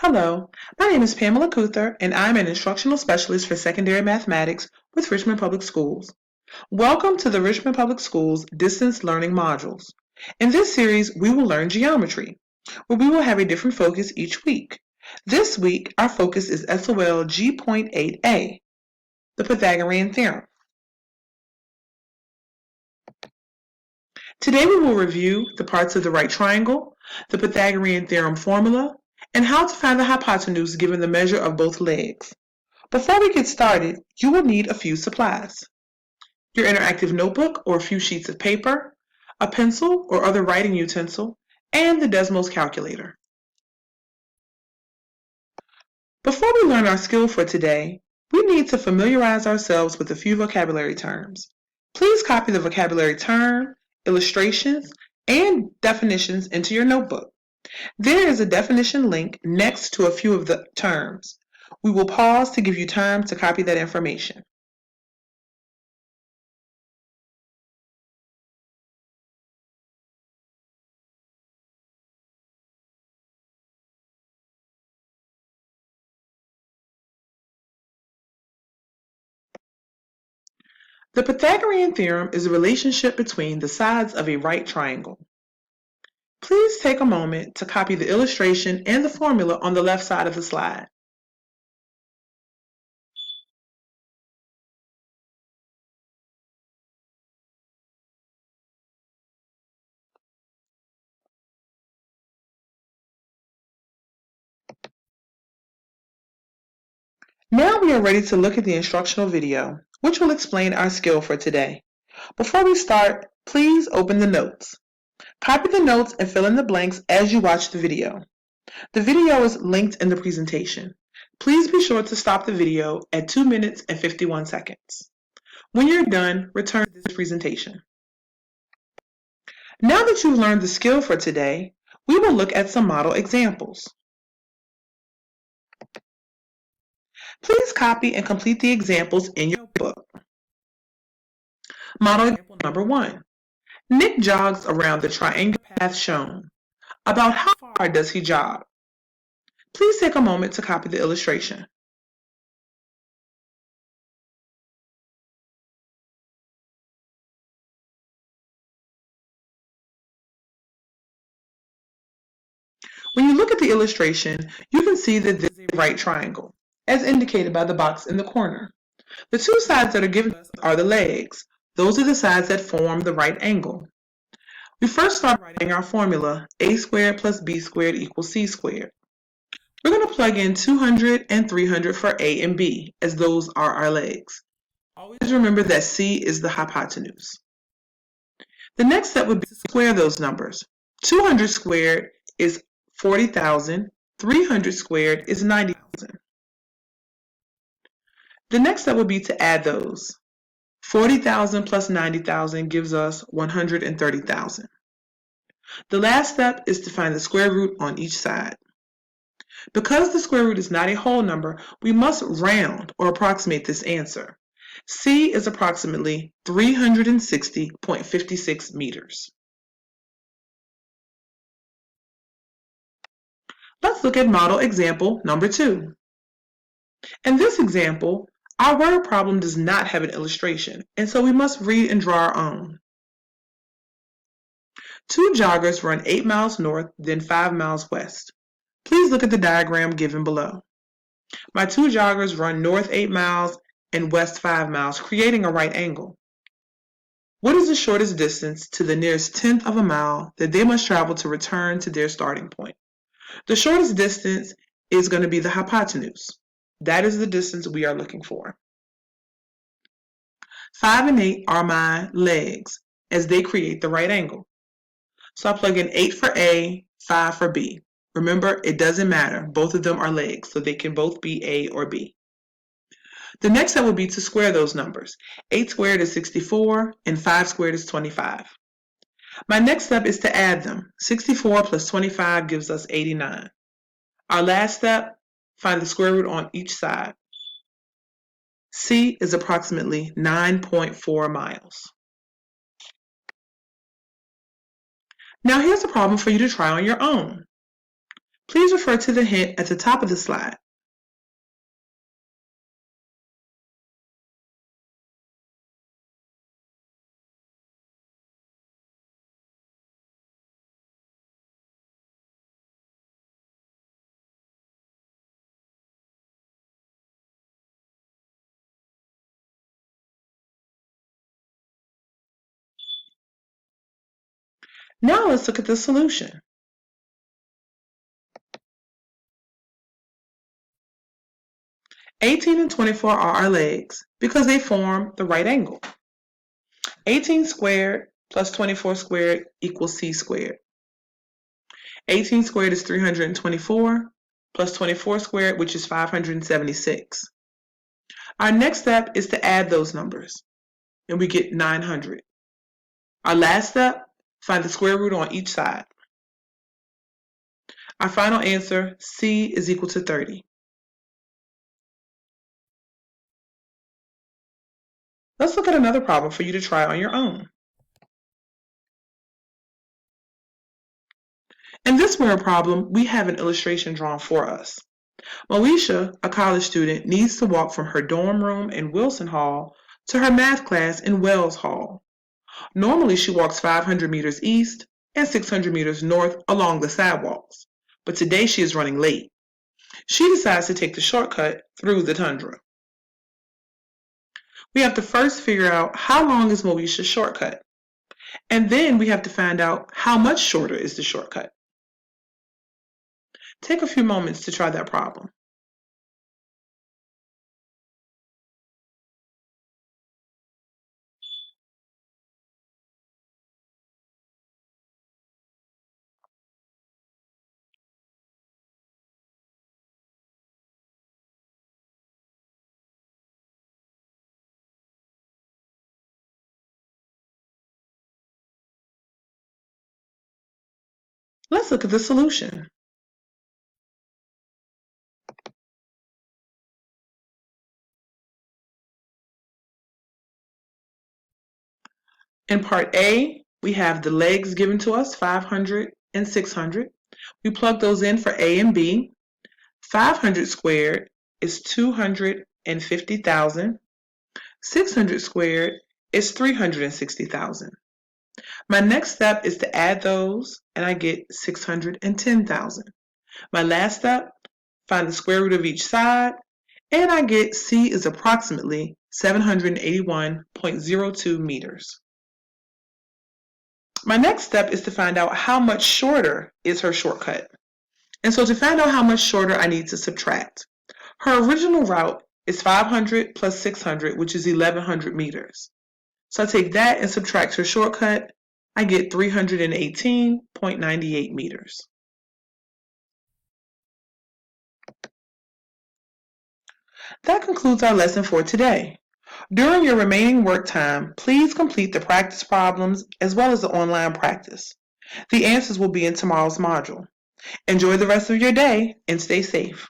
Hello, my name is Pamela Cuther, and I'm an instructional specialist for secondary mathematics with Richmond Public Schools. Welcome to the Richmond Public Schools Distance Learning Modules. In this series, we will learn geometry, where we will have a different focus each week. This week, our focus is SOL G.8a, the Pythagorean Theorem. Today we will review the parts of the right triangle, the Pythagorean Theorem formula, and how to find the hypotenuse given the measure of both legs. Before we get started, you will need a few supplies. Your interactive notebook or a few sheets of paper, a pencil or other writing utensil, and the Desmos calculator. Before we learn our skill for today, we need to familiarize ourselves with a few vocabulary terms. Please copy the vocabulary term, illustrations, and definitions into your notebook. There is a definition link next to a few of the terms. We will pause to give you time to copy that information. The Pythagorean theorem is a relationship between the sides of a right triangle. Please take a moment to copy the illustration and the formula on the left side of the slide. Now we are ready to look at the instructional video, which will explain our skill for today. Before we start, please open the notes. Copy the notes and fill in the blanks as you watch the video. The video is linked in the presentation. Please be sure to stop the video at 2 minutes and 51 seconds. When you're done, return to this presentation. Now that you've learned the skill for today, we will look at some model examples. Please copy and complete the examples in your book. Model example number 1. Nick jogs around the triangular path shown. About how far does he jog? Please take a moment to copy the illustration. When you look at the illustration, you can see that this is a right triangle, as indicated by the box in the corner. The two sides that are given us are the legs. Those are the sides that form the right angle. We first start writing our formula, a squared plus b squared equals c squared. We're going to plug in 200 and 300 for a and b, as those are our legs. Always remember that c is the hypotenuse. The next step would be to square those numbers. 200 squared is 40,000, 300 squared is 90,000. The next step would be to add those. 40,000 plus 90,000 gives us 130,000. The last step is to find the square root on each side. Because the square root is not a whole number, we must round or approximate this answer. C is approximately 360.56 meters. Let's look at model example number 2. In this example, our word problem does not have an illustration, and so we must read and draw our own. Two joggers run 8 miles north, then 5 miles west. Please look at the diagram given below. My two joggers run north 8 miles and west 5 miles, creating a right angle. What is the shortest distance to the nearest tenth of a mile that they must travel to return to their starting point? The shortest distance is going to be the hypotenuse. That is the distance we are looking for. 5 and 8 are my legs, as they create the right angle. So I plug in 8 for A, 5 for B. Remember, it doesn't matter. Both of them are legs, so they can both be A or B. The next step would be to square those numbers. 8 squared is 64, and 5 squared is 25. My next step is to add them. 64 plus 25 gives us 89. Our last step, find the square root on each side. C is approximately 9.4 miles. Now here's a problem for you to try on your own. Please refer to the hint at the top of the slide. Now let's look at the solution. (18) and 24 are our legs because they form the right angle. 18 squared plus 24 squared equals c squared. 18 squared is 324 plus 24 squared, which is 576. Our next step is to add those numbers, and we get 900. Our last step, find the square root on each side. Our final answer, c is equal to 30. Let's look at another problem for you to try on your own. In this word problem, we have an illustration drawn for us. Moesha, a college student, needs to walk from her dorm room in Wilson Hall to her math class in Wells Hall. Normally, she walks 500 meters east and 600 meters north along the sidewalks, but today she is running late. She decides to take the shortcut through the tundra. We have to first figure out how long is Moesha's shortcut, and then we have to find out how much shorter is the shortcut. Take a few moments to try that problem. Let's look at the solution. In part A, we have the legs given to us, 500 and 600. We plug those in for A and B. 500 squared is 250,000. 600 squared is 360,000. My next step is to add those, and I get 610,000. My last step, find the square root of each side, and I get C is approximately 781.02 meters. My next step is to find out how much shorter is her shortcut. And so to find out how much shorter, I need to subtract. Her original route is 500 plus 600, which is 1100 meters. So I take that and subtract her shortcut. I get 318.98 meters. That concludes our lesson for today. During your remaining work time, please complete the practice problems as well as the online practice. The answers will be in tomorrow's module. Enjoy the rest of your day and stay safe.